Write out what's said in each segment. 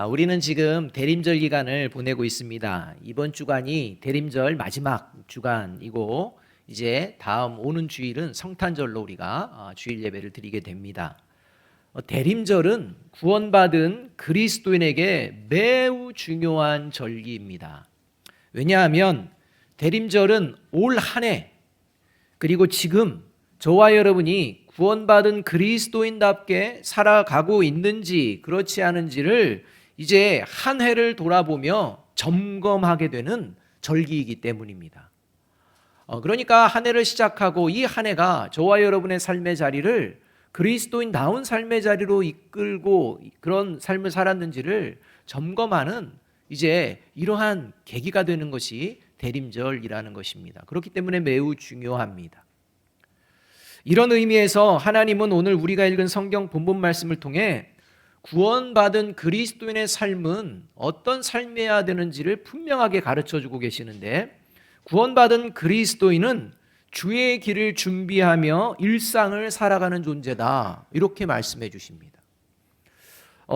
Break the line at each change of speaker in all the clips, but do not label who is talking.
우리는 지금 대림절 기간을 보내고 있습니다. 이번 주간이 대림절 마지막 주간이고 이제 다음 오는 주일은 성탄절로 우리가 주일 예배를 드리게 됩니다. 대림절은 구원받은 그리스도인에게 매우 중요한 절기입니다. 왜냐하면 대림절은 올 한 해 그리고 지금 저와 여러분이 구원받은 그리스도인답게 살아가고 있는지 그렇지 않은지를 이제 한 해를 돌아보며 점검하게 되는 절기이기 때문입니다. 그러니까 한 해를 시작하고 이 한 해가 저와 여러분의 삶의 자리를 그리스도인다운 삶의 자리로 이끌고 그런 삶을 살았는지를 점검하는 이제 이러한 계기가 되는 것이 대림절이라는 것입니다. 그렇기 때문에 매우 중요합니다. 이런 의미에서 하나님은 오늘 우리가 읽은 성경 본문 말씀을 통해 구원받은 그리스도인의 삶은 어떤 삶이어야 되는지를 분명하게 가르쳐주고 계시는데, 구원받은 그리스도인은 주의 길을 준비하며 일상을 살아가는 존재다, 이렇게 말씀해 주십니다.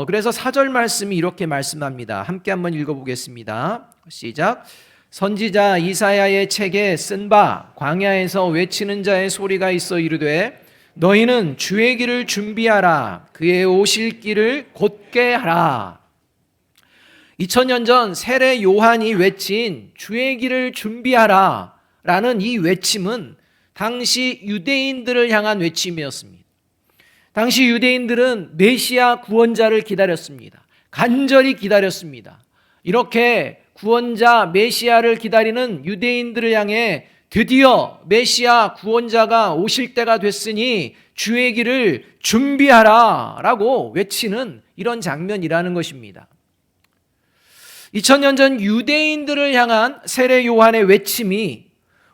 그래서 4절 말씀이 이렇게 말씀합니다. 함께 한번 읽어보겠습니다. 시작. 선지자 이사야의 책에 쓴 바 광야에서 외치는 자의 소리가 있어 이르되 너희는 주의 길을 준비하라, 그의 오실 길을 곧게 하라. 2000년 전 세례 요한이 외친 주의 길을 준비하라 라는 이 외침은 당시 유대인들을 향한 외침이었습니다. 당시 유대인들은 메시아 구원자를 기다렸습니다. 간절히 기다렸습니다. 이렇게 구원자 메시아를 기다리는 유대인들을 향해 드디어 메시아 구원자가 오실 때가 됐으니 주의 길을 준비하라 라고 외치는 이런 장면이라는 것입니다. 2000년 전 유대인들을 향한 세례 요한의 외침이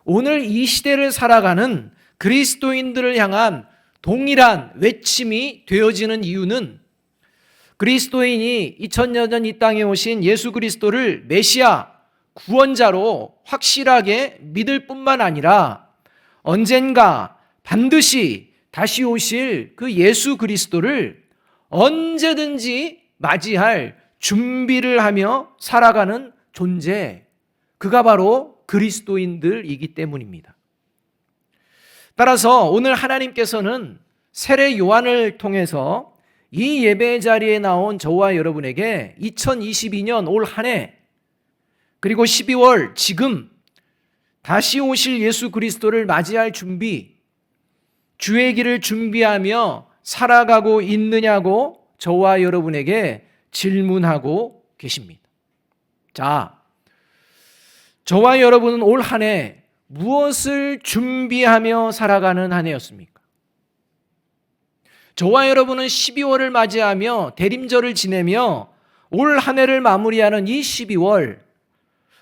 오늘 이 시대를 살아가는 그리스도인들을 향한 동일한 외침이 되어지는 이유는 그리스도인이 2000년 전 이 땅에 오신 예수 그리스도를 메시아 구원자로 확실하게 믿을 뿐만 아니라 언젠가 반드시 다시 오실 그 예수 그리스도를 언제든지 맞이할 준비를 하며 살아가는 존재, 그가 바로 그리스도인들이기 때문입니다. 따라서 오늘 하나님께서는 세례 요한을 통해서 이 예배 자리에 나온 저와 여러분에게 2022년 올 한 해 그리고 12월 지금 다시 오실 예수 그리스도를 맞이할 준비, 주의 길을 준비하며 살아가고 있느냐고 저와 여러분에게 질문하고 계십니다. 자, 저와 여러분은 올 한 해 무엇을 준비하며 살아가는 한 해였습니까? 저와 여러분은 12월을 맞이하며 대림절을 지내며 올 한 해를 마무리하는 이 12월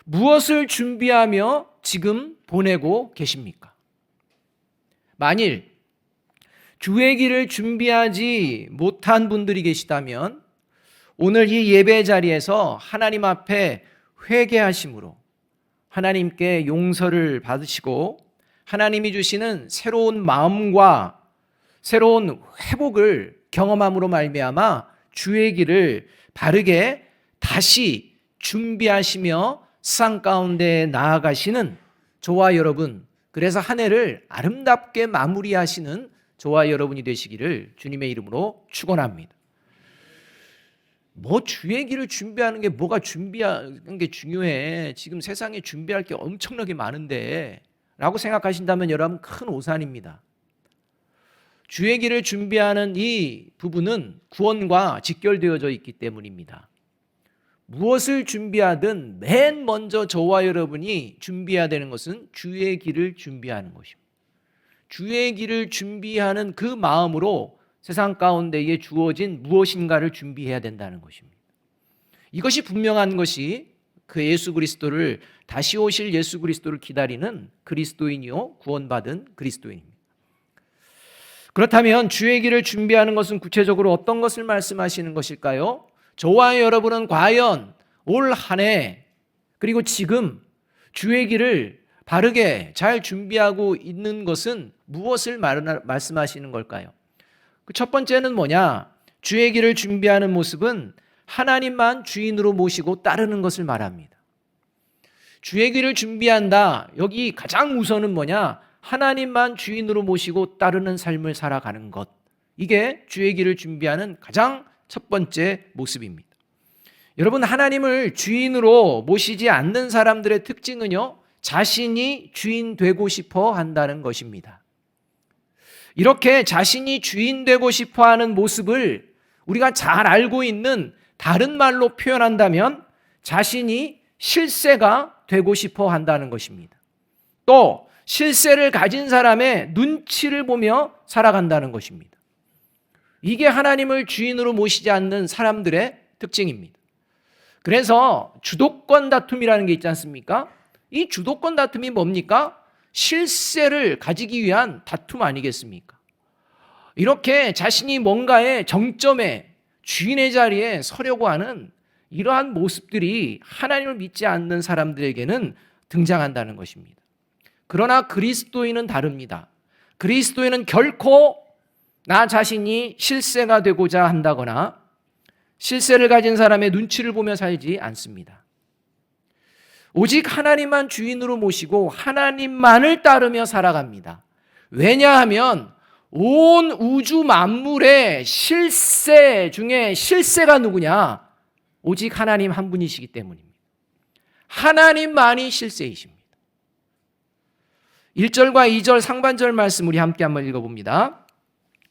무엇을 준비하며 지금 보내고 계십니까? 만일 주의 길을 준비하지 못한 분들이 계시다면 오늘 이 예배 자리에서 하나님 앞에 회개하심으로 하나님께 용서를 받으시고 하나님이 주시는 새로운 마음과 새로운 회복을 경험함으로 말미암아 주의 길을 바르게 다시 준비하시며 세상 가운데 나아가시는 저와 여러분, 그래서 한 해를 아름답게 마무리하시는 저와 여러분이 되시기를 주님의 이름으로 축원합니다. 주의 길을 준비하는 게 뭐가 준비하는 게 중요해, 지금 세상에 준비할 게 엄청나게 많은데 라고 생각하신다면 여러분 큰 오산입니다. 주의 길을 준비하는 이 부분은 구원과 직결되어져 있기 때문입니다. 무엇을 준비하든 맨 먼저 저와 여러분이 준비해야 되는 것은 주의 길을 준비하는 것입니다. 주의 길을 준비하는 그 마음으로 세상 가운데에 주어진 무엇인가를 준비해야 된다는 것입니다. 이것이 분명한 것이 그 예수 그리스도를, 다시 오실 예수 그리스도를 기다리는 그리스도인이요 구원받은 그리스도인입니다. 그렇다면 주의 길을 준비하는 것은 구체적으로 어떤 것을 말씀하시는 것일까요? 저와 여러분은 과연 올 한 해 그리고 지금 주의 길을 바르게 잘 준비하고 있는 것은 무엇을 말씀하시는 걸까요? 그 첫 번째는 뭐냐? 주의 길을 준비하는 모습은 하나님만 주인으로 모시고 따르는 것을 말합니다. 주의 길을 준비한다. 여기 가장 우선은 뭐냐? 하나님만 주인으로 모시고 따르는 삶을 살아가는 것. 이게 주의 길을 준비하는 가장 첫 번째 모습입니다. 여러분, 하나님을 주인으로 모시지 않는 사람들의 특징은요, 자신이 주인 되고 싶어 한다는 것입니다. 이렇게 자신이 주인 되고 싶어 하는 모습을 우리가 잘 알고 있는 다른 말로 표현한다면 자신이 실세가 되고 싶어 한다는 것입니다. 또 실세를 가진 사람의 눈치를 보며 살아간다는 것입니다. 이게 하나님을 주인으로 모시지 않는 사람들의 특징입니다. 그래서 주도권 다툼이라는 게 있지 않습니까? 이 주도권 다툼이 뭡니까? 실세를 가지기 위한 다툼 아니겠습니까? 이렇게 자신이 뭔가의 정점에 주인의 자리에 서려고 하는 이러한 모습들이 하나님을 믿지 않는 사람들에게는 등장한다는 것입니다. 그러나 그리스도인은 다릅니다. 그리스도인은 결코 나 자신이 실세가 되고자 한다거나 실세를 가진 사람의 눈치를 보며 살지 않습니다. 오직 하나님만 주인으로 모시고 하나님만을 따르며 살아갑니다. 왜냐하면 온 우주 만물의 실세 중에 실세가 누구냐? 오직 하나님 한 분이시기 때문입니다. 하나님만이 실세이십니다. 1절과 2절 상반절 말씀 우리 함께 한번 읽어봅니다.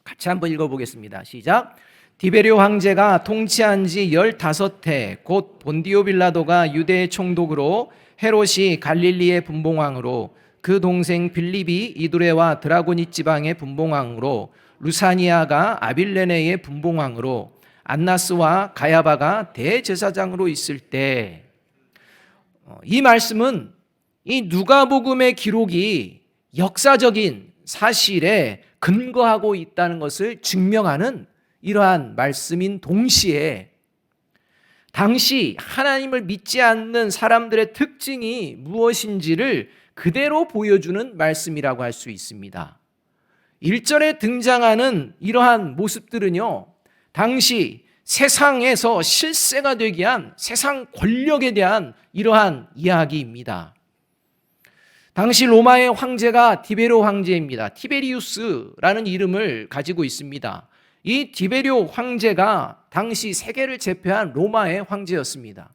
같이 한번 읽어보겠습니다. 시작. 디베rio 황제가 통치한 지 15해 곧 본디오 빌라도가 유대의 총독으로 헤롯이 갈릴리의 분봉왕으로 그 동생 빌립이 이두레와 드라고니 지방의 분봉왕으로 루사니아가 아빌레네의 분봉왕으로 안나스와 가야바가 대제사장으로 있을 때, 이 말씀은 이 누가복음의 기록이 역사적인 사실에 근거하고 있다는 것을 증명하는 이러한 말씀인 동시에 당시 하나님을 믿지 않는 사람들의 특징이 무엇인지를 그대로 보여주는 말씀이라고 할 수 있습니다. 1절에 등장하는 이러한 모습들은요, 당시 세상에서 실세가 되기 위한 세상 권력에 대한 이러한 이야기입니다. 당시 로마의 황제가 디베rio 황제입니다. 티베리우스라는 이름을 가지고 있습니다. 이 디베rio 황제가 당시 세계를 제패한 로마의 황제였습니다.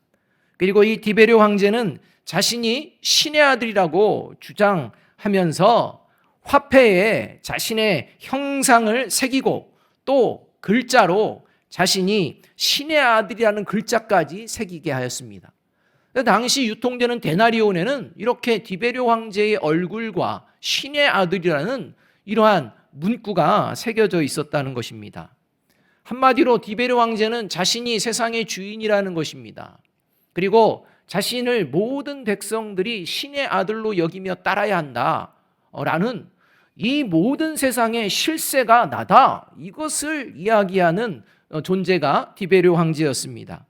그리고 이 디베rio 황제는 자신이 신의 아들이라고 주장하면서 화폐에 자신의 형상을 새기고 또 글자로 자신이 신의 아들이라는 글자까지 새기게 하였습니다. 당시 유통되는 데나리온에는 이렇게 디베rio 황제의 얼굴과 신의 아들이라는 이러한 문구가 새겨져 있었다는 것입니다. 한마디로 디베rio 황제는 자신이 세상의 주인이라는 것입니다. 그리고 자신을 모든 백성들이 신의 아들로 여기며 따라야 한다라는 이 모든 세상의 실세가 나다, 이것을 이야기하는 존재가 디베rio 황제였습니다.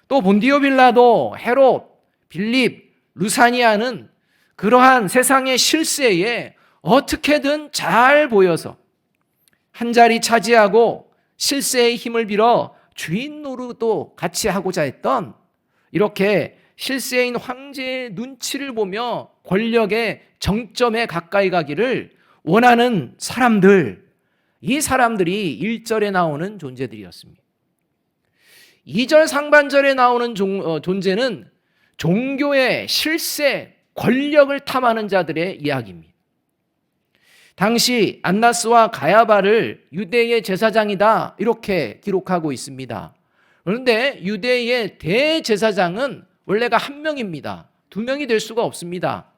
또 본디오 빌라도, 헤롯, 빌립, 루사니아는 그러한 세상의 실세에 어떻게든 잘 보여서 한 자리 차지하고 실세의 힘을 빌어 주인 노릇도 같이 하고자 했던, 이렇게 실세인 황제의 눈치를 보며 권력의 정점에 가까이 가기를 원하는 사람들, 이 사람들이 1절에 나오는 존재들이었습니다. 2절 상반절에 나오는 존재는 종교의 실세, 권력을 탐하는 자들의 이야기입니다. 당시 안나스와 가야바를 유대의 제사장이다, 이렇게 기록하고 있습니다. 그런데 유대의 대제사장은 원래가 한 명입니다. 두 명이 될 수가 없습니다.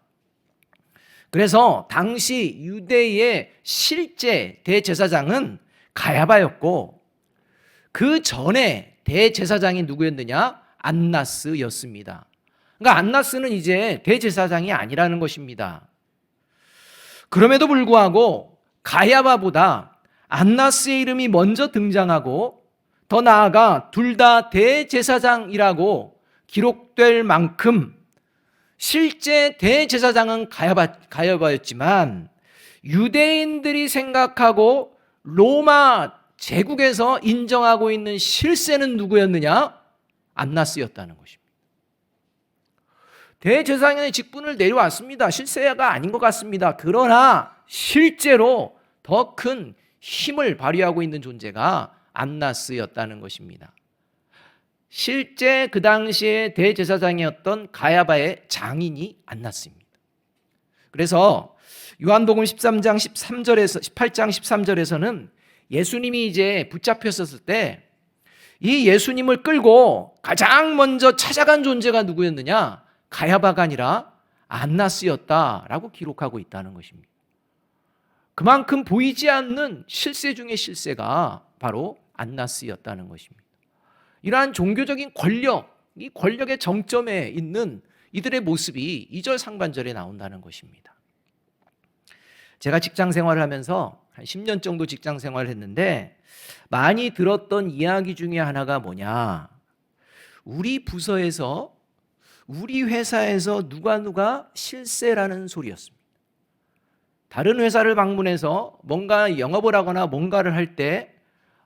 그래서 당시 유대의 실제 대제사장은 가야바였고, 그 전에 대제사장이 누구였느냐? 안나스였습니다. 그러니까 안나스는 이제 대제사장이 아니라는 것입니다. 그럼에도 불구하고 가야바보다 안나스의 이름이 먼저 등장하고, 더 나아가 둘 다 대제사장이라고 기록될 만큼 실제 대제사장은 가야바였지만 유대인들이 생각하고 로마 제국에서 인정하고 있는 실세는 누구였느냐? 안나스였다는 것입니다. 대제사장의 직분을 내려왔습니다. 실세가 아닌 것 같습니다. 그러나 실제로 더 큰 힘을 발휘하고 있는 존재가 안나스였다는 것입니다. 실제 그 당시에 대제사장이었던 가야바의 장인이 안나스입니다. 그래서 요한복음 13장 13절에서 18장 13절에서는 예수님이 이제 붙잡혔었을 때 이 예수님을 끌고 가장 먼저 찾아간 존재가 누구였느냐? 가야바가 아니라 안나스였다라고 기록하고 있다는 것입니다. 그만큼 보이지 않는 실세 중의 실세가 바로 안나스였다는 것입니다. 이러한 종교적인 권력, 이 권력의 정점에 있는 이들의 모습이 2절 상반절에 나온다는 것입니다. 제가 직장 생활을 하면서 한 10년 정도 직장 생활을 했는데 많이 들었던 이야기 중에 하나가 뭐냐? 우리 부서에서 우리 회사에서 누가 실세라는 소리였습니다. 다른 회사를 방문해서 뭔가 영업을 하거나 뭔가를 할 때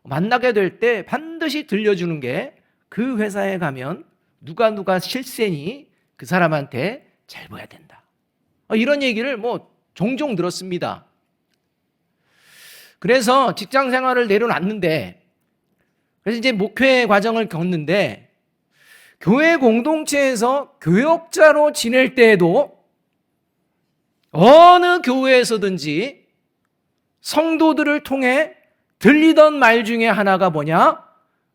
만나게 될 때 반드시 들려주는 게 그 회사에 가면 누가 실세니 그 사람한테 잘 보여야 된다. 이런 얘기를 종종 들었습니다. 그래서 직장 생활을 내려놨는데, 그래서 이제 목회 과정을 겪는데, 교회 공동체에서 교역자로 지낼 때에도 어느 교회에서든지 성도들을 통해 들리던 말 중에 하나가 뭐냐?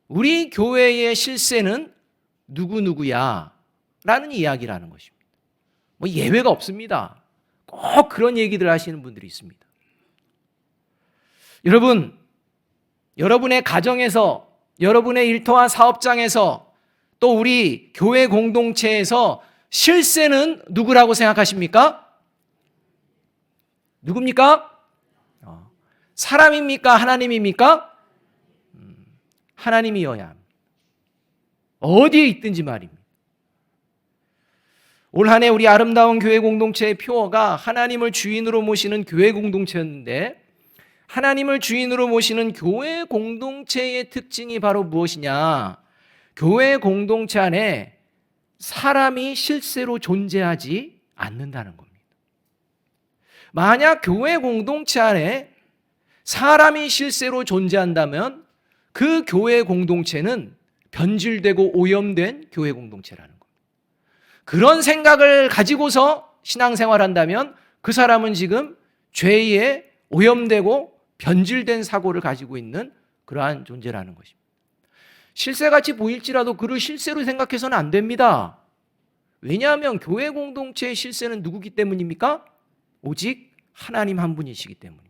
우리 교회의 실세는 누구누구야 라는 이야기라는 것입니다. 예외가 없습니다. 꼭 그런 얘기들 하시는 분들이 있습니다. 여러분, 여러분의 가정에서, 여러분의 일터와 사업장에서, 또 우리 교회 공동체에서 실세는 누구라고 생각하십니까? 누굽니까? 사람입니까? 하나님입니까? 하나님이어야 합니다. 어디에 있든지 말입니다. 올 한 해 우리 아름다운 교회 공동체의 표어가 하나님을 주인으로 모시는 교회 공동체였는데, 하나님을 주인으로 모시는 교회 공동체의 특징이 바로 무엇이냐? 교회 공동체 안에 사람이 실세로 존재하지 않는다는 겁니다. 만약 교회 공동체 안에 사람이 실세로 존재한다면 그 교회 공동체는 변질되고 오염된 교회 공동체라는 겁니다. 그런 생각을 가지고서 신앙생활한다면 그 사람은 지금 죄에 오염되고 변질된 사고를 가지고 있는 그러한 존재라는 것입니다. 실세같이 보일지라도 그를 실세로 생각해서는 안 됩니다. 왜냐하면 교회 공동체의 실세는 누구기 때문입니까? 오직 하나님 한 분이시기 때문입니다.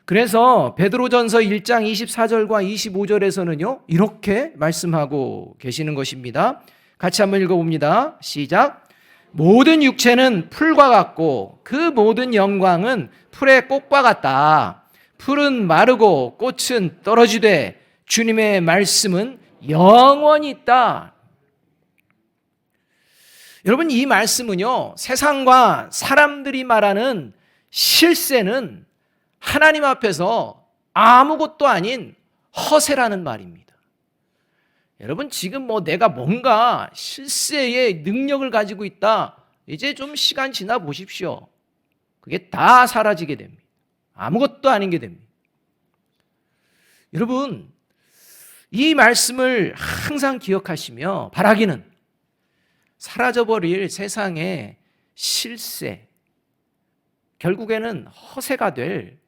그래서 베드로전서 1장 24절과 25절에서는요 이렇게 말씀하고 계시는 것입니다. 같이 한번 읽어봅니다. 시작. 모든 육체는 풀과 같고 그 모든 영광은 풀의 꽃과 같다. 풀은 마르고 꽃은 떨어지되 주님의 말씀은 영원히 있다. 여러분, 이 말씀은요 세상과 사람들이 말하는 실세는 하나님 앞에서 아무것도 아닌 허세라는 말입니다. 여러분, 지금 내가 뭔가 실세의 능력을 가지고 있다, 이제 좀 시간 지나 보십시오. 그게 다 사라지게 됩니다. 아무것도 아닌 게 됩니다. 여러분, 이 말씀을 항상 기억하시며 바라기는 사라져버릴 세상의 실세, 결국에는 허세가 될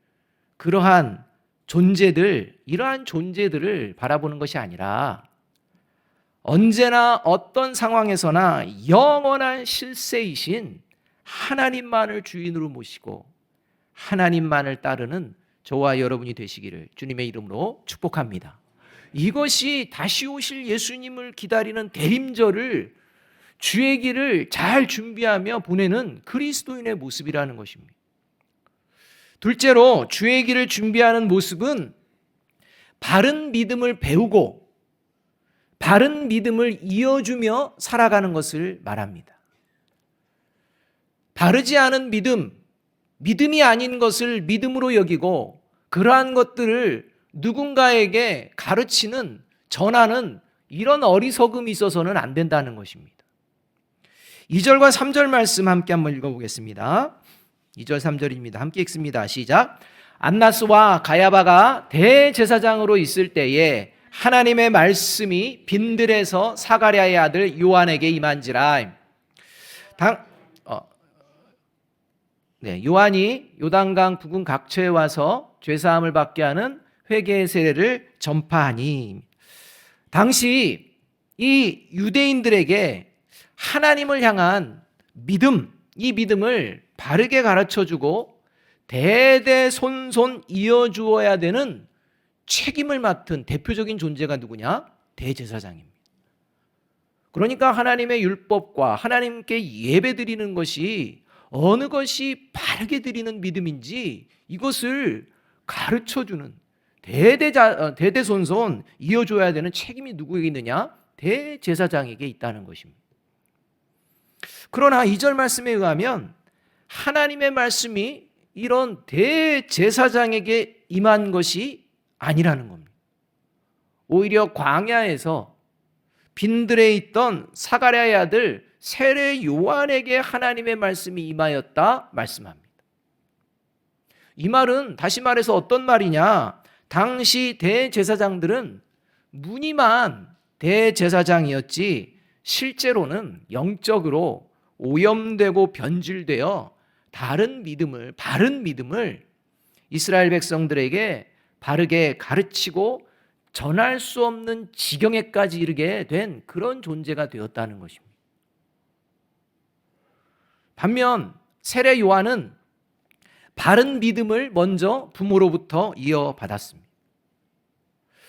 그러한 존재들, 이러한 존재들을 바라보는 것이 아니라 언제나 어떤 상황에서나 영원한 실세이신 하나님만을 주인으로 모시고 하나님만을 따르는 저와 여러분이 되시기를 주님의 이름으로 축복합니다. 이것이 다시 오실 예수님을 기다리는 대림절을, 주의 길을 잘 준비하며 보내는 그리스도인의 모습이라는 것입니다. 둘째로, 주의 길을 준비하는 모습은 바른 믿음을 배우고 바른 믿음을 이어주며 살아가는 것을 말합니다. 바르지 않은 믿음, 믿음이 아닌 것을 믿음으로 여기고 그러한 것들을 누군가에게 가르치는 전하는 이런 어리석음이 있어서는 안 된다는 것입니다. 2절과 3절 말씀 함께 한번 읽어보겠습니다. 2절 3절입니다. 함께 읽습니다. 시작. 안나스와 가야바가 대제사장으로 있을 때에 하나님의 말씀이 빈들에서 사가랴의 아들 요한에게 임한지라. 요한이 요단강 부근 각처에 와서 죄사함을 받게 하는 회개의 세례를 전파하니, 당시 이 유대인들에게 하나님을 향한 믿음, 이 믿음을 바르게 가르쳐주고 대대손손 이어주어야 되는 책임을 맡은 대표적인 존재가 누구냐? 대제사장입니다. 그러니까 하나님의 율법과 하나님께 예배드리는 것이 어느 것이 바르게 드리는 믿음인지 이것을 가르쳐주는 대대손손 이어줘야 되는 책임이 누구에게 있느냐? 대제사장에게 있다는 것입니다. 그러나 2절 말씀에 의하면 하나님의 말씀이 이런 대제사장에게 임한 것이 아니라는 겁니다. 오히려 광야에서 빈들에 있던 사가랴의 아들 세례 요한에게 하나님의 말씀이 임하였다 말씀합니다. 이 말은 다시 말해서 어떤 말이냐? 당시 대제사장들은 무늬만 대제사장이었지 실제로는 영적으로 오염되고 변질되어 바른 믿음을 이스라엘 백성들에게 바르게 가르치고 전할 수 없는 지경에까지 이르게 된 그런 존재가 되었다는 것입니다. 반면 세례 요한은 바른 믿음을 먼저 부모로부터 이어받았습니다.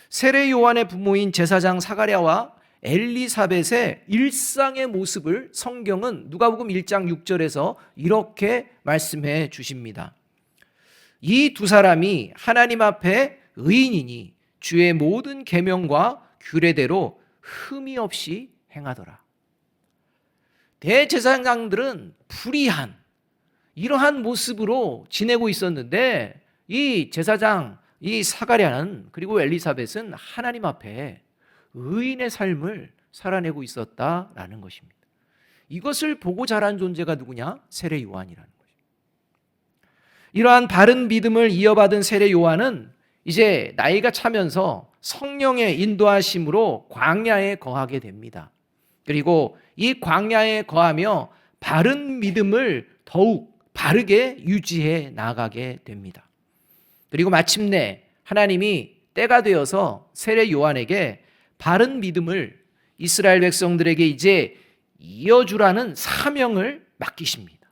세례 요한의 부모인 제사장 사가랴와 엘리사벳의 일상의 모습을 성경은 누가복음 1장 6절에서 이렇게 말씀해 주십니다. 이 두 사람이 하나님 앞에 의인이니 주의 모든 계명과 규례대로 흠이 없이 행하더라. 대제사장들은 불의한 이러한 모습으로 지내고 있었는데 이 제사장, 이 사가랴는 그리고 엘리사벳은 하나님 앞에 의인의 삶을 살아내고 있었다라는 것입니다. 이것을 보고 자란 존재가 누구냐? 세례 요한이라는 것입니다. 이러한 바른 믿음을 이어받은 세례 요한은 이제 나이가 차면서 성령의 인도하심으로 광야에 거하게 됩니다. 그리고 이 광야에 거하며 바른 믿음을 더욱 바르게 유지해 나가게 됩니다. 그리고 마침내 하나님이 때가 되어서 세례 요한에게 바른 믿음을 이스라엘 백성들에게 이제 이어주라는 사명을 맡기십니다.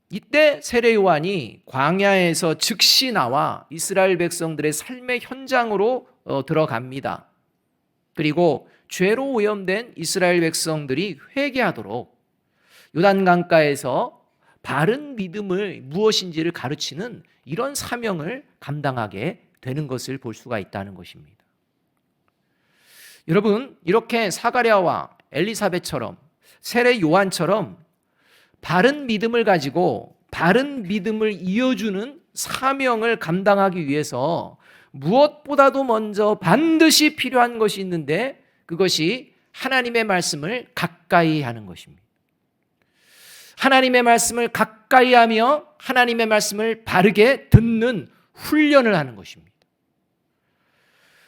이때 세례 요한이 광야에서 즉시 나와 이스라엘 백성들의 삶의 현장으로 들어갑니다. 그리고 죄로 오염된 이스라엘 백성들이 회개하도록 요단강가에서 바른 믿음을 무엇인지를 가르치는 이런 사명을 감당하게 되는 것을 볼 수가 있다는 것입니다. 여러분, 이렇게 사가랴와 엘리사벳처럼 세례 요한처럼 바른 믿음을 가지고 바른 믿음을 이어주는 사명을 감당하기 위해서 무엇보다도 먼저 반드시 필요한 것이 있는데 그것이 하나님의 말씀을 가까이 하는 것입니다. 하나님의 말씀을 가까이 하며 하나님의 말씀을 바르게 듣는 훈련을 하는 것입니다.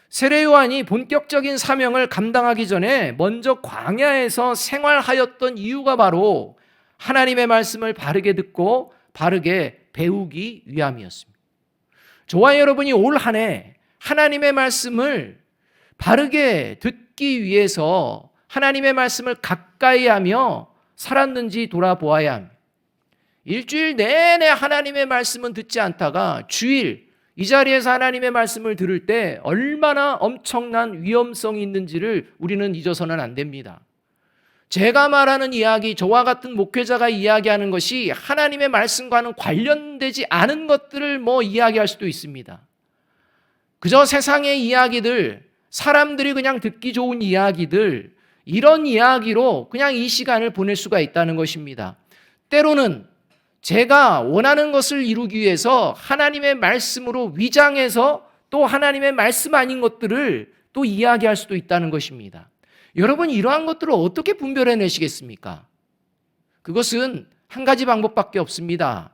세례 요한이 본격적인 사명을 감당하기 전에 먼저 광야에서 생활하였던 이유가 바로 하나님의 말씀을 바르게 듣고 바르게 배우기 위함이었습니다. 저와 여러분이 올 한 해 하나님의 말씀을 바르게 듣기 위해서 하나님의 말씀을 가까이 하며 살았는지 돌아보아야 합니다. 일주일 내내 하나님의 말씀은 듣지 않다가 주일 이 자리에서 하나님의 말씀을 들을 때 얼마나 엄청난 위험성이 있는지를 우리는 잊어서는 안 됩니다. 제가 말하는 이야기, 저와 같은 목회자가 이야기하는 것이 하나님의 말씀과는 관련되지 않은 것들을 이야기할 수도 있습니다. 그저 세상의 이야기들, 사람들이 그냥 듣기 좋은 이야기들, 이런 이야기로 그냥 이 시간을 보낼 수가 있다는 것입니다. 때로는 제가 원하는 것을 이루기 위해서 하나님의 말씀으로 위장해서 또 하나님의 말씀 아닌 것들을
또 이야기할 수도 있다는 것입니다. 여러분, 이러한 것들을 어떻게 분별해내시겠습니까? 그것은 한 가지 방법밖에 없습니다.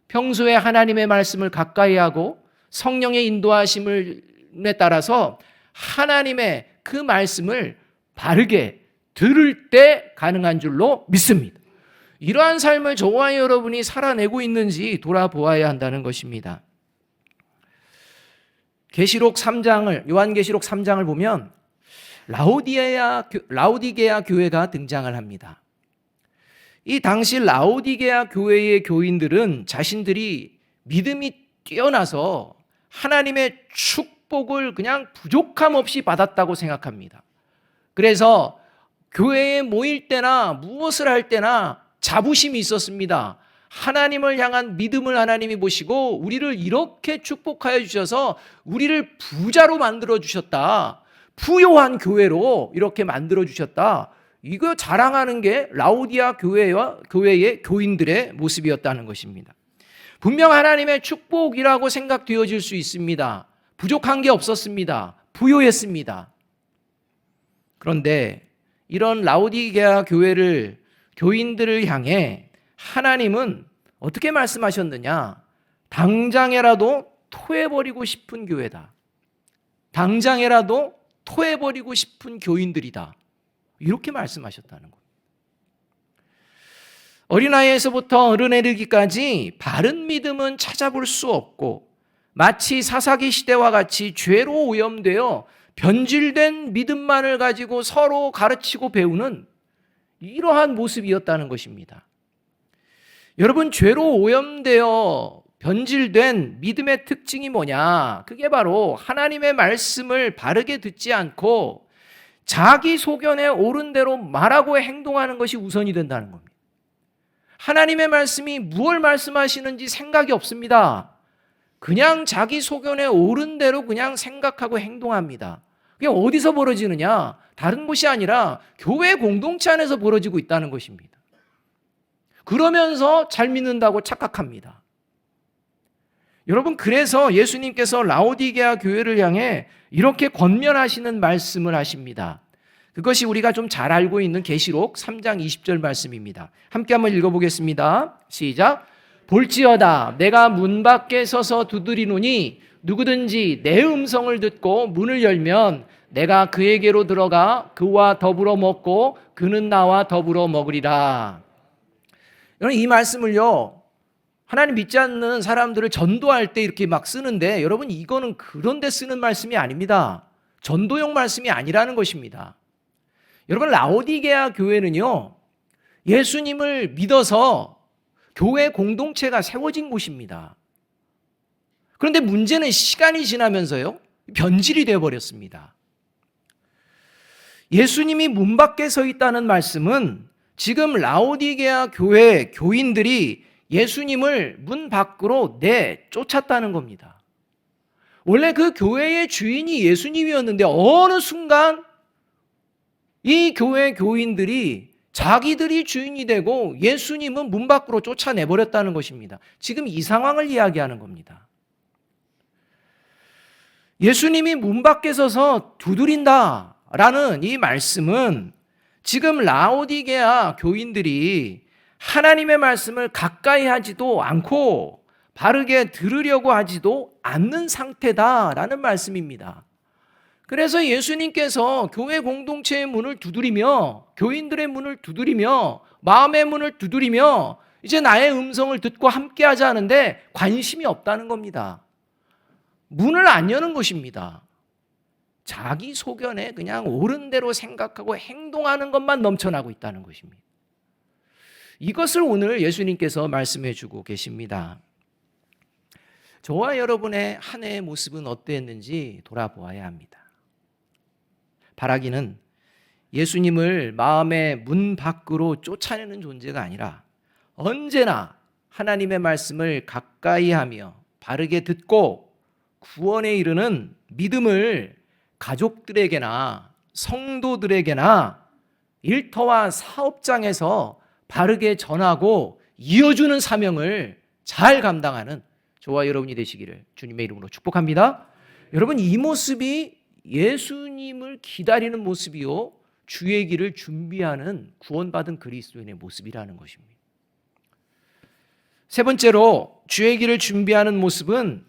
평소에 하나님의 말씀을 가까이 하고 성령의 인도하심에 따라서 하나님의 그 말씀을 바르게 들을 때 가능한 줄로 믿습니다. 이러한 삶을 저와 여러분이 살아내고 있는지 돌아보아야 한다는 것입니다. 요한계시록 3장을 보면 라오디게아 교회가 등장을 합니다. 이 당시 라오디게아 교회의 교인들은 자신들이 믿음이 뛰어나서 하나님의 축복을 그냥 부족함 없이 받았다고 생각합니다. 그래서 교회에 모일 때나 무엇을 할 때나 자부심이 있었습니다. 하나님을 향한 믿음을 하나님이 보시고 우리를 이렇게 축복하여 주셔서 우리를 부자로 만들어 주셨다. 부요한 교회로 이렇게 만들어 주셨다. 이거 자랑하는 게 라오디아 교회의 교인들의 모습이었다는 것입니다. 분명 하나님의 축복이라고 생각되어질 수 있습니다. 부족한 게 없었습니다. 부요했습니다. 그런데 이런 라오디게아 교인들을 향해 하나님은 어떻게 말씀하셨느냐? 당장에라도 토해버리고 싶은 교회다. 당장에라도 토해버리고 싶은 교인들이다. 이렇게 말씀하셨다는 겁니다. 어린아이에서부터 어른에 이르기까지 바른 믿음은 찾아볼 수 없고 마치 사사기 시대와 같이 죄로 오염되어 변질된 믿음만을 가지고 서로 가르치고 배우는 이러한 모습이었다는 것입니다. 여러분, 죄로 오염되어 변질된 믿음의 특징이 뭐냐? 그게 바로 하나님의 말씀을 바르게 듣지 않고 자기 소견에 옳은 대로 말하고 행동하는 것이 우선이 된다는 겁니다. 하나님의 말씀이 무엇을 말씀하시는지 생각이 없습니다. 그냥 자기 소견에 옳은 대로 그냥 생각하고 행동합니다. 그게 어디서 벌어지느냐? 다른 곳이 아니라 교회 공동체 안에서 벌어지고 있다는 것입니다. 그러면서 잘 믿는다고 착각합니다. 여러분, 그래서 예수님께서 라오디게아 교회를 향해 이렇게 권면하시는 말씀을 하십니다. 그것이 우리가 좀 잘 알고 있는 계시록 3장 20절 말씀입니다. 함께 한번 읽어보겠습니다. 시작. 볼지어다 내가 문 밖에 서서 두드리노니 누구든지 내 음성을 듣고 문을 열면 내가 그에게로 들어가 그와 더불어 먹고 그는 나와 더불어 먹으리라. 여러분, 이 말씀을요, 하나님 믿지 않는 사람들을 전도할 때 이렇게 막 쓰는데, 여러분, 이거는 그런 데 쓰는 말씀이 아닙니다. 전도용 말씀이 아니라는 것입니다. 여러분, 라오디게아 교회는요, 예수님을 믿어서 교회 공동체가 세워진 곳입니다. 그런데 문제는 시간이 지나면서요, 변질이 되어버렸습니다. 예수님이 문 밖에 서 있다는 말씀은 지금 라오디게아 교회 교인들이 예수님을 문 밖으로 내쫓았다는 겁니다. 원래 그 교회의 주인이 예수님이었는데 어느 순간 이 교회 교인들이 자기들이 주인이 되고 예수님은 문 밖으로 쫓아내버렸다는 것입니다. 지금 이 상황을 이야기하는 겁니다. 예수님이 문 밖에 서서 두드린다라는 이 말씀은 지금 라오디게아 교인들이 하나님의 말씀을 가까이 하지도 않고 바르게 들으려고 하지도 않는 상태다라는 말씀입니다. 그래서 예수님께서 교회 공동체의 문을 두드리며 교인들의 문을 두드리며 마음의 문을 두드리며 이제 나의 음성을 듣고 함께 하자는데 관심이 없다는 겁니다. 문을 안 여는 것입니다. 자기 소견에 그냥 옳은 대로 생각하고 행동하는 것만 넘쳐나고 있다는 것입니다. 이것을 오늘 예수님께서 말씀해 주고 계십니다. 저와 여러분의 한 해의 모습은 어땠는지 돌아보아야 합니다. 바라기는 예수님을 마음의 문 밖으로 쫓아내는 존재가 아니라 언제나 하나님의 말씀을 가까이 하며 바르게 듣고 구원에 이르는 믿음을 가족들에게나 성도들에게나 일터와 사업장에서 바르게 전하고 이어주는 사명을 잘 감당하는 저와 여러분이 되시기를 주님의 이름으로 축복합니다. 여러분, 이 모습이 예수님을 기다리는 모습이요, 주의 길을 준비하는 구원받은 그리스도인의 모습이라는 것입니다. 세 번째로 주의 길을 준비하는 모습은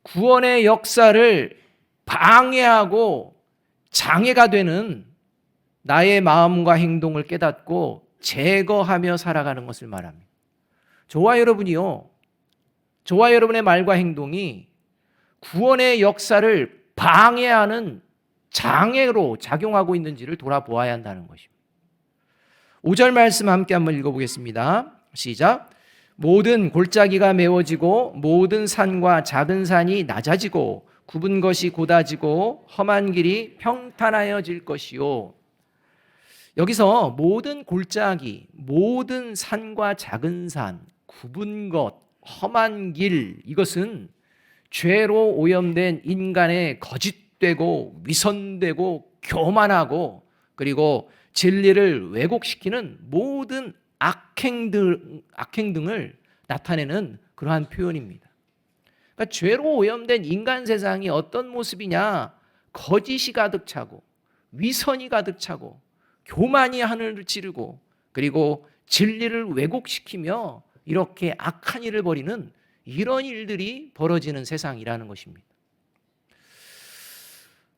구원의 역사를 방해하고 장애가 되는 나의 마음과 행동을 깨닫고 제거하며 살아가는 것을 말합니다. 저와 여러분이요, 저와 여러분의 말과 행동이 구원의 역사를 방해하는 장애로 작용하고 있는지를 돌아보아야 한다는 것입니다. 5절 말씀 함께 한번 읽어보겠습니다. 시작. 모든 골짜기가 메워지고 모든 산과 작은 산이 낮아지고 굽은 것이 곧아지고 험한 길이 평탄하여질 것이요. 여기서 모든 골짜기, 모든 산과 작은 산, 굽은 것, 험한 길, 이것은 죄로 오염된 인간의 거짓되고 위선되고 교만하고 그리고 진리를 왜곡시키는 모든 악행 등을 나타내는 그러한 표현입니다. 그러니까 죄로 오염된 인간 세상이 어떤 모습이냐? 거짓이 가득 차고 위선이 가득 차고 교만이 하늘을 찌르고 그리고 진리를 왜곡시키며 이렇게 악한 일을 벌이는 이런 일들이 벌어지는 세상이라는 것입니다.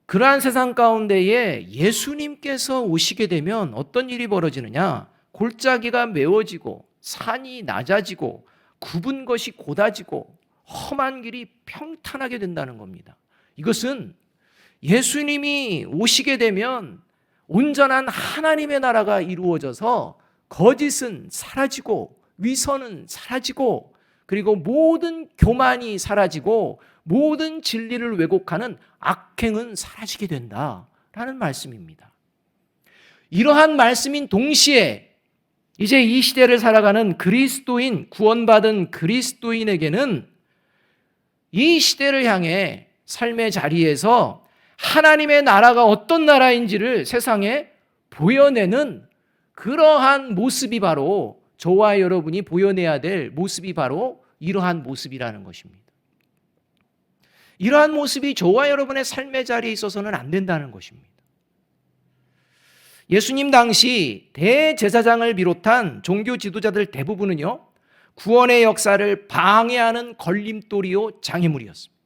그러한 세상 가운데에 예수님께서 오시게 되면 어떤 일이 벌어지느냐? 골짜기가 메워지고 산이 낮아지고 굽은 것이 곧아지고 험한 길이 평탄하게 된다는 겁니다. 이것은 예수님이 오시게 되면 온전한 하나님의 나라가 이루어져서 거짓은 사라지고 위선은 사라지고 그리고 모든 교만이 사라지고 모든 진리를 왜곡하는 악행은 사라지게 된다라는 말씀입니다. 이러한 말씀인 동시에 이제 이 시대를 살아가는 그리스도인, 구원받은 그리스도인에게는 이 시대를 향해 삶의 자리에서 하나님의 나라가 어떤 나라인지를 세상에 보여내는 그러한 모습이 바로 저와 여러분이 보여내야 될 모습이 바로 이러한 모습이라는 것입니다. 이러한 모습이 저와 여러분의 삶의 자리에 있어서는 안 된다는 것입니다. 예수님 당시 대제사장을 비롯한 종교 지도자들 대부분은요, 구원의 역사를 방해하는 걸림돌이요 장애물이었습니다.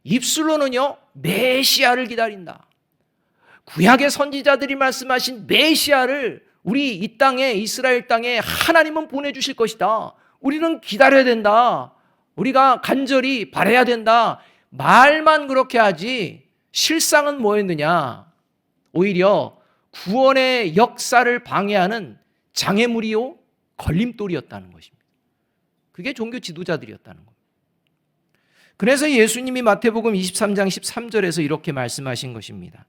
입술로는요, 메시아를 기다린다. 구약의 선지자들이 말씀하신 메시아를 우리 이 땅에, 이스라엘 땅에 하나님은 보내주실 것이다. 우리는 기다려야 된다. 우리가 간절히 바라야 된다. 말만 그렇게 하지 실상은 뭐였느냐? 오히려 구원의 역사를 방해하는 장애물이요 걸림돌이었다는 것입니다. 그게 종교 지도자들이었다는 겁니다. 그래서 예수님이 마태복음 23장 13절에서 이렇게 말씀하신 것입니다.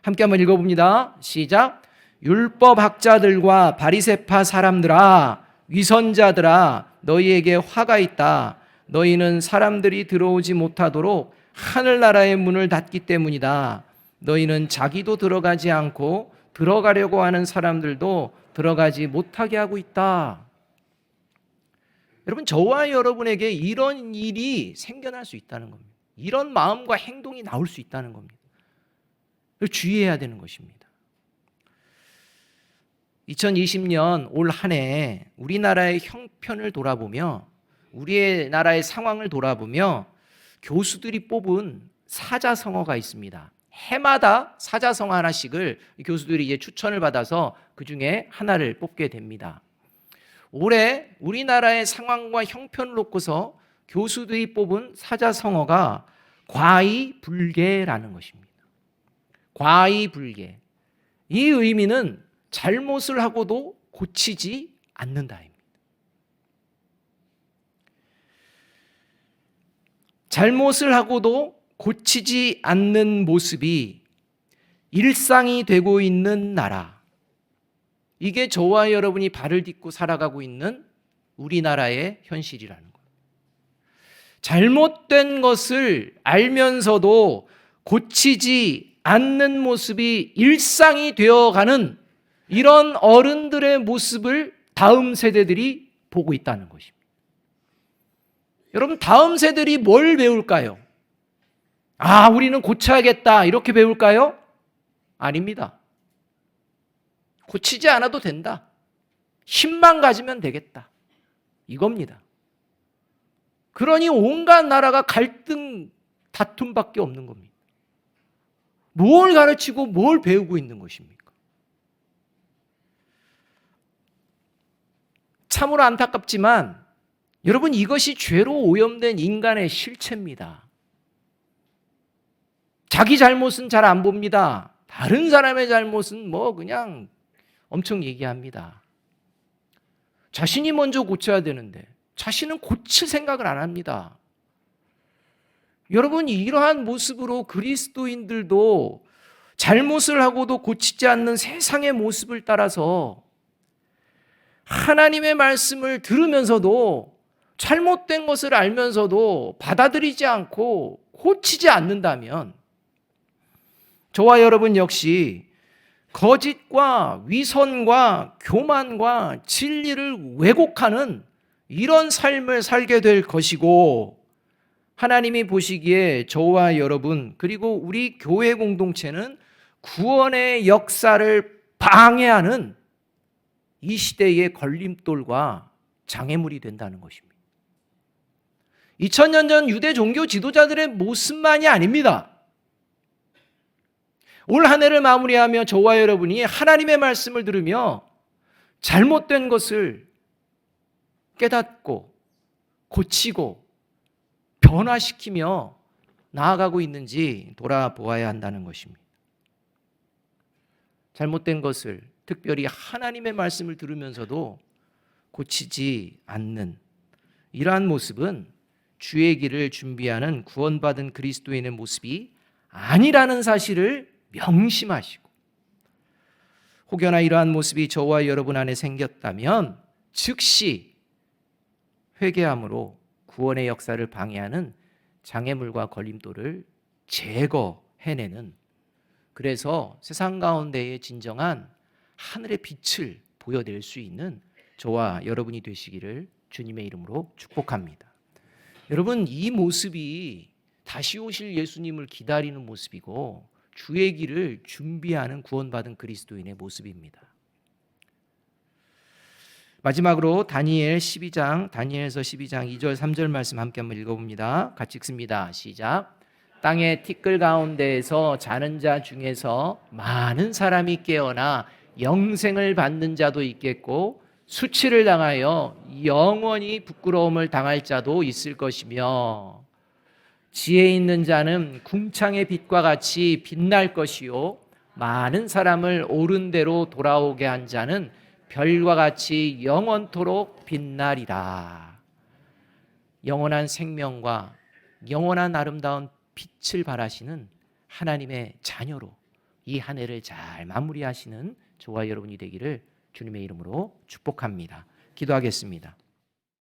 함께 한번 읽어봅니다. 시작. 율법학자들과 바리새파 사람들아, 위선자들아, 너희에게 화가 있다. 너희는 사람들이 들어오지 못하도록 하늘나라의 문을 닫기 때문이다. 너희는 자기도 들어가지 않고 들어가려고 하는 사람들도 들어가지 못하게 하고 있다. 여러분, 저와 여러분에게 이런 일이 생겨날 수 있다는 겁니다. 이런 마음과 행동이 나올 수 있다는 겁니다. 주의해야 되는 것입니다. 2020년 올 한 해 우리나라의 형편을 돌아보며 우리의 나라의 상황을 돌아보며 교수들이 뽑은 사자성어가 있습니다. 해마다 사자성어 하나씩을 교수들이 이제 추천을 받아서 그 중에 하나를 뽑게 됩니다. 올해 우리나라의 상황과 형편을 놓고서 교수들이 뽑은 사자성어가 과의불개라는 것입니다. 과의불개. 이 의미는 잘못을 하고도 고치지 않는다입니다. 잘못을 하고도 고치지 않는 모습이 일상이 되고 있는 나라. 이게 저와 여러분이 발을 딛고 살아가고 있는 우리나라의 현실이라는 거예요. 잘못된 것을 알면서도 고치지 않는 모습이 일상이 되어가는 이런 어른들의 모습을 다음 세대들이 보고 있다는 것입니다. 여러분, 다음 세대들이 뭘 배울까요? 우리는 고쳐야겠다 이렇게 배울까요? 아닙니다. 고치지 않아도 된다. 힘만 가지면 되겠다. 이겁니다. 그러니 온갖 나라가 갈등, 다툼밖에 없는 겁니다. 뭘 가르치고 뭘 배우고 있는 것입니까? 참으로 안타깝지만 여러분, 이것이 죄로 오염된 인간의 실체입니다. 자기 잘못은 잘 안 봅니다. 다른 사람의 잘못은 그냥 엄청 얘기합니다. 자신이 먼저 고쳐야 되는데 자신은 고칠 생각을 안 합니다. 여러분, 이러한 모습으로 그리스도인들도 잘못을 하고도 고치지 않는 세상의 모습을 따라서 하나님의 말씀을 들으면서도 잘못된 것을 알면서도 받아들이지 않고 고치지 않는다면 저와 여러분 역시 거짓과 위선과 교만과 진리를 왜곡하는 이런 삶을 살게 될 것이고, 하나님이 보시기에 저와 여러분 그리고 우리 교회 공동체는 구원의 역사를 방해하는 이 시대의 걸림돌과 장애물이 된다는 것입니다. 2000년 전 유대 종교 지도자들의 모습만이 아닙니다. 올 한 해를 마무리하며 저와 여러분이 하나님의 말씀을 들으며 잘못된 것을 깨닫고 고치고 변화시키며 나아가고 있는지 돌아보아야 한다는 것입니다. 잘못된 것을 특별히 하나님의 말씀을 들으면서도 고치지 않는 이러한 모습은 주의 길을 준비하는 구원받은 그리스도인의 모습이 아니라는 사실을 명심하시고, 혹여나 이러한 모습이 저와 여러분 안에 생겼다면 즉시 회개함으로 구원의 역사를 방해하는 장애물과 걸림돌을 제거해내는, 그래서 세상 가운데에 진정한 하늘의 빛을 보여낼 수 있는 저와 여러분이 되시기를 주님의 이름으로 축복합니다. 여러분, 이 모습이 다시 오실 예수님을 기다리는 모습이고 주의 길을 준비하는 구원받은 그리스도인의 모습입니다. 마지막으로 다니엘서 12장 2절 3절 말씀 함께 한번 읽어봅니다. 같이 읽습니다. 시작. 땅의 티끌 가운데에서 자는 자 중에서 많은 사람이 깨어나 영생을 받는 자도 있겠고 수치를 당하여 영원히 부끄러움을 당할 자도 있을 것이며, 지혜 있는 자는 궁창의 빛과 같이 빛날 것이요 많은 사람을 옳은 대로 돌아오게 한 자는 별과 같이 영원토록 빛나리라. 영원한 생명과 영원한 아름다운 빛을 발하시는 하나님의 자녀로 이 한 해를 잘 마무리하시는 저와 여러분이 되기를 주님의 이름으로 축복합니다. 기도하겠습니다.